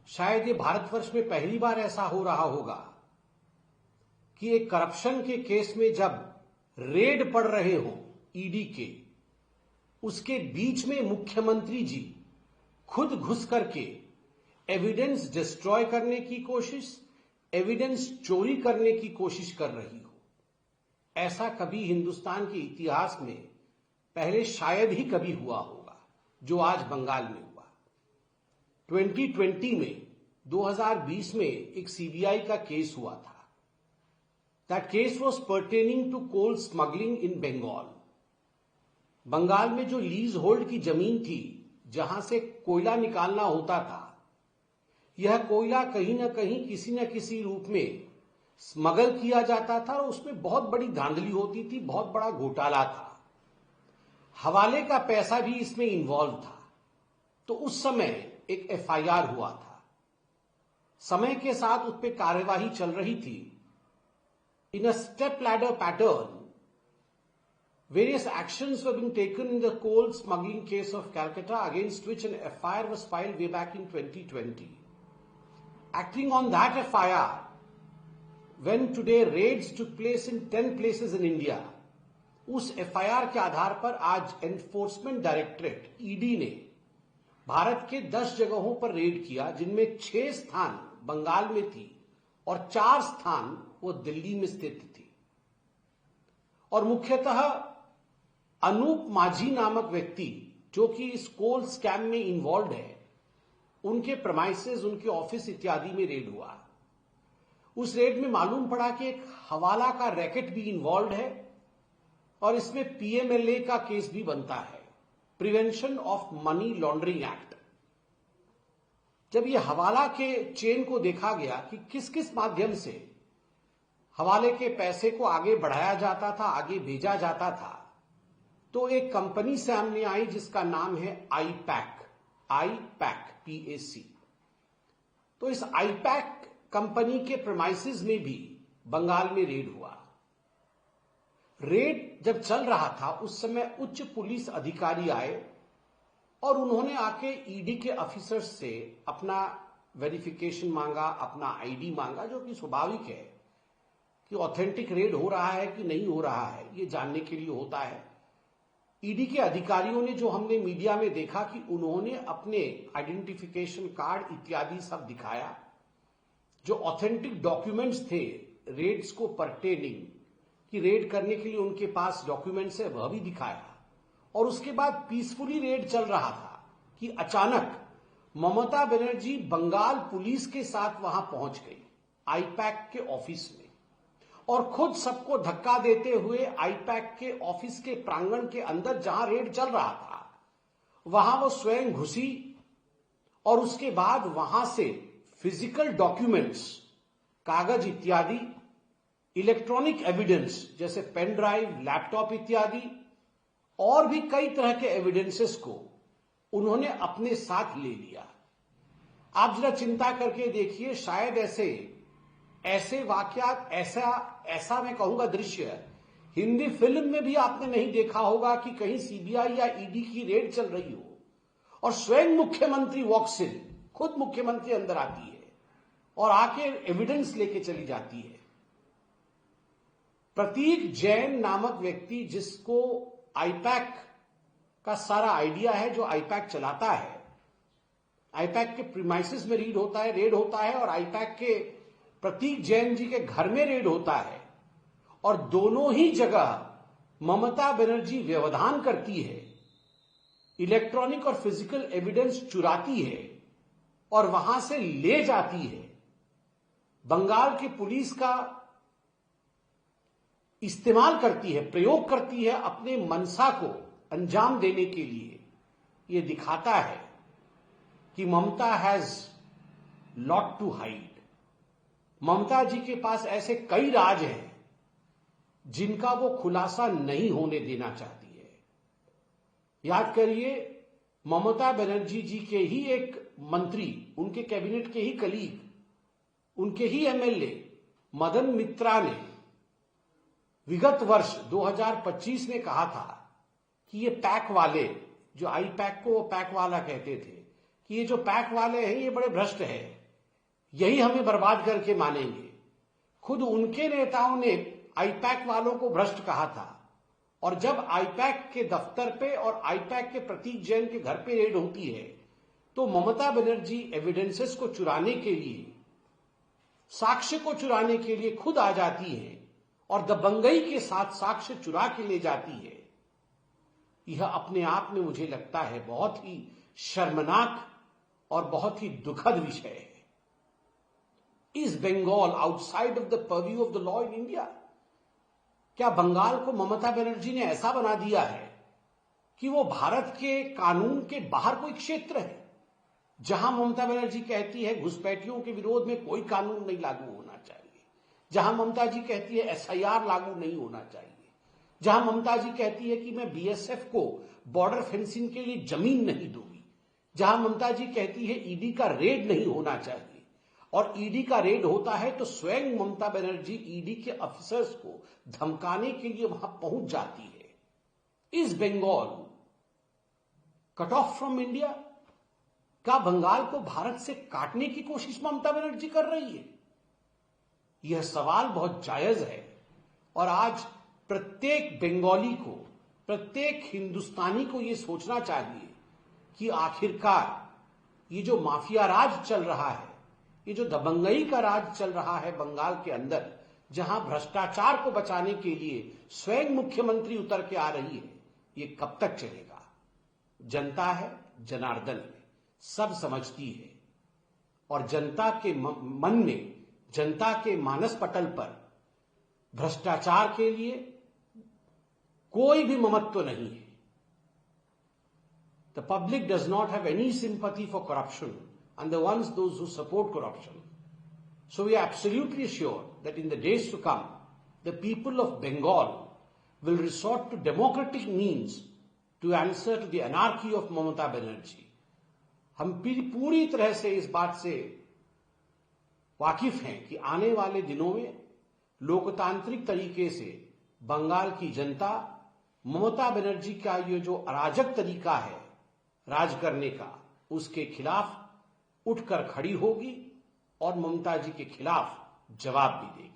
शायद ये भारतवर्ष में पहली बार ऐसा हो रहा होगा कि एक करप्शन के केस में जब रेड पड़ रहे हो ईडी के, उसके बीच में मुख्यमंत्री जी खुद घुस करके एविडेंस डिस्ट्रॉय करने की कोशिश, एविडेंस चोरी करने की कोशिश कर रही हो। ऐसा कभी हिंदुस्तान के इतिहास में पहले शायद ही कभी हुआ होगा जो आज बंगाल में हुआ। 2020 में 2020 में एक सीबीआई का केस हुआ था। That case was pertaining to coal smuggling in Bengal. Bengal में जो लीज होल्ड की जमीन थी जहां से कोयला निकालना होता था, यह कोयला कहीं ना कहीं किसी न किसी रूप में स्मगल किया जाता था और उसमें बहुत बड़ी धांधली होती थी, बहुत बड़ा घोटाला था। हवाले का पैसा भी इसमें इन्वॉल्व था। तो उस समय एक एफआईआर हुआ था। समय के साथ उस पर कार्यवाही चल रही थी। In a step ladder pattern, various actions were being taken in the coal smuggling case of Calcutta, against which an FIR was filed way back in 2020. Acting on that FIR, when today raids took place in 10 places in India, उस FIR के आधार पर आज enforcement directorate ED ने भारत के 10 जगहों पर red किया, जिनमें 6 स्थान बंगाल में थी और 4 स्थान वो दिल्ली में स्थित थी। और मुख्यतः अनूप माझी नामक व्यक्ति जो कि इस कोल स्कैम में इन्वॉल्व है, उनके प्रमाइसेस, उनके ऑफिस इत्यादि में रेड हुआ। उस रेड में मालूम पड़ा कि एक हवाला का रैकेट भी इन्वॉल्व है और इसमें पीएमएलए का केस भी बनता है, prevention of money laundering act. जब यह हवाला के चेन को देखा गया कि किस किस माध्यम से हवाले के पैसे को आगे बढ़ाया जाता था, आगे भेजा जाता था, तो एक कंपनी सामने आई जिसका नाम है आईपैक PAC। तो इस आईपैक कंपनी के प्रेमाइसेस में भी बंगाल में रेड हुआ। रेड जब चल रहा था उस समय उच्च पुलिस अधिकारी आए और उन्होंने आके ईडी के ऑफिसर्स से अपना वेरिफिकेशन मांगा, अपना आईडी मांगा, जो कि स्वाभाविक है कि ऑथेंटिक रेड हो रहा है कि नहीं हो रहा है, ये जानने के लिए होता है। ईडी के अधिकारियों ने, जो हमने मीडिया में देखा कि उन्होंने अपने आइडेंटिफिकेशन कार्ड इत्यादि सब दिखाया, जो ऑथेंटिक डॉक्यूमेंट्स थे रेड्स को परटेनिंग, कि रेड करने के लिए उनके पास डॉक्यूमेंट्स है, वह भी दिखाया। और उसके बाद पीसफुली रेड चल रहा था कि अचानक ममता बनर्जी बंगाल पुलिस के साथ वहां पहुंच गई आईपैक के ऑफिस में, और खुद सबको धक्का देते हुए आईपैक के ऑफिस के प्रांगण के अंदर जहां रेड चल रहा था वहां वो स्वयं घुसी और उसके बाद वहां से फिजिकल डॉक्यूमेंट्स, कागज इत्यादि, इलेक्ट्रॉनिक एविडेंस जैसे पेन ड्राइव, लैपटॉप इत्यादि और भी कई तरह के एविडेंसेस को उन्होंने अपने साथ ले लिया। आप जरा चिंता करके देखिए, शायद ऐसे वाकयात, ऐसा मैं कहूंगा दृश्य हिंदी फिल्म में भी आपने नहीं देखा होगा कि कहीं सीबीआई या ईडी की रेड चल रही हो और स्वयं मुख्यमंत्री वॉक्स इन, खुद मुख्यमंत्री अंदर आती है और आके एविडेंस लेके चली जाती है। प्रतीक जैन नामक व्यक्ति, जिसको आईपैक का सारा आइडिया है, जो आईपैक चलाता है, आईपैक के प्रीमाइसेस में रेड होता है और आईपैक के प्रतीक जैन जी के घर में रेड होता है और दोनों ही जगह ममता बनर्जी व्यवधान करती है, इलेक्ट्रॉनिक और फिजिकल एविडेंस चुराती है और वहां से ले जाती है। बंगाल की पुलिस का इस्तेमाल करती है, प्रयोग करती है अपने मनसा को अंजाम देने के लिए। यह दिखाता है कि ममता हैज लॉट टू हाइड। ममता जी के पास ऐसे कई राज हैं जिनका वो खुलासा नहीं होने देना चाहती है। याद करिए, ममता बनर्जी जी के ही एक मंत्री, उनके कैबिनेट के ही कलीग, उनके ही एमएलए मदन मित्रा ने विगत वर्ष 2025 में कहा था कि ये पैक वाले, जो आई पैक को वो पैक वाला कहते थे, कि ये जो पैक वाले हैं ये बड़े भ्रष्ट हैं, यही हमें बर्बाद करके मानेंगे। खुद उनके नेताओं ने आईपैक वालों को भ्रष्ट कहा था, और जब आईपैक के दफ्तर पे और आईपैक के प्रतीक जैन के घर पे रेड होती है तो ममता बनर्जी एविडेंसेस को चुराने के लिए, साक्ष्य को चुराने के लिए खुद आ जाती है और दबंगई के साथ साक्ष्य चुरा के ले जाती है। यह अपने आप में मुझे लगता है बहुत ही शर्मनाक और बहुत ही दुखद विषय है। Is Bengal outside of the purview of the law in India? क्या बंगाल को ममता बनर्जी ने ऐसा बना दिया है कि वो भारत के कानून के बाहर कोई क्षेत्र है? जहां ममता बनर्जी कहती है घुसपैठियों के विरोध में कोई कानून नहीं लागू होना चाहिए, जहां ममता जी कहती है एसआईआर लागू नहीं होना चाहिए, जहां ममता जी कहती है कि मैं बीएसएफ को बॉर्डर फेंसिंग के लिए जमीन नहीं दूंगी, जहां ममता जी कहती है ईडी का रेड नहीं होना चाहिए, और ईडी का रेड होता है तो स्वयं ममता बनर्जी ईडी के अफसर्स को धमकाने के लिए वहां पहुंच जाती है। Is Bengal cut off from India? क्या बंगाल को भारत से काटने की कोशिश ममता बनर्जी कर रही है? यह सवाल बहुत जायज है, और आज प्रत्येक बंगाली को, प्रत्येक हिंदुस्तानी को यह सोचना चाहिए कि आखिरकार ये जो माफिया राज चल रहा है, ये जो दबंगई का राज चल रहा है बंगाल के अंदर, जहां भ्रष्टाचार को बचाने के लिए स्वयं मुख्यमंत्री उतर के आ रही है, ये कब तक चलेगा? जनता है, जनार्दन है, सब समझती है, और जनता के मन में, जनता के मानस पटल पर भ्रष्टाचार के लिए कोई भी ममत्व नहीं है। The public does not have any sympathy for corruption and those who support corruption. So we are absolutely sure that in the days to come, the people of Bengal will resort to democratic means to answer to the anarchy of Mamata Banerjee. हम पूरी तरह से इस बात से वाकिफ हैं कि आने वाले दिनों में लोकतांत्रिक तरीके से बंगाल की जनता ममता बनर्जी का ये जो अराजक तरीका है राज करने का, उसके खिलाफ उठकर खड़ी होगी और ममता जी के खिलाफ जवाब भी देगी।